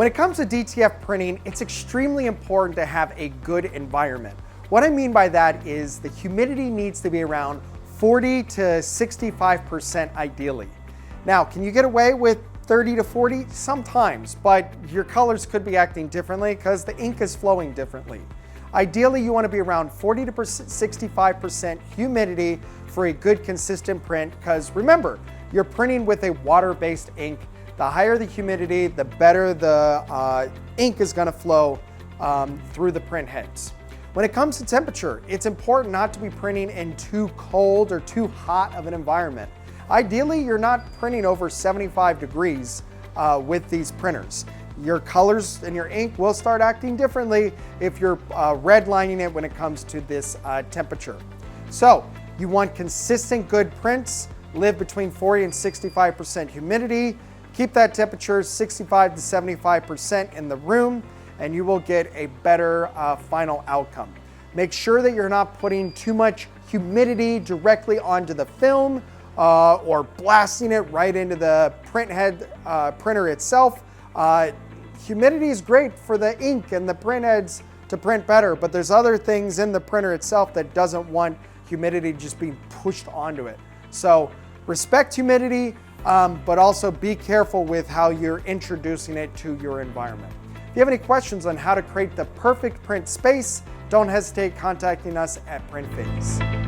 When it comes to DTF printing, it's extremely important to have a good environment. What I mean by that is the humidity needs to be around 40 to 65% ideally. Now, can you get away with 30 to 40? Sometimes, but your colors could be acting differently because the ink is flowing differently. Ideally, you want to be around 40 to 65% humidity for a good consistent print, because remember, you're printing with a water-based ink. The higher the humidity, the better the ink is going to flow through the print heads. When it comes to temperature, it's important not to be printing in too cold or too hot of an environment. Ideally, you're not printing over 75 degrees with these printers. Your colors and your ink will start acting differently if you're redlining it when it comes to this temperature. So you want consistent good prints, live between 40 and 65% humidity, keep that temperature 65 to 75% in the room, and you will get a better final outcome. Make sure that you're not putting too much humidity directly onto the film or blasting it right into the printer itself. Humidity is great for the ink and the print heads to print better, but there's other things in the printer itself that doesn't want humidity just being pushed onto it. So respect humidity, but also be careful with how you're introducing it to your environment. If you have any questions on how to create the perfect print space, don't hesitate contacting us at PrintPhase.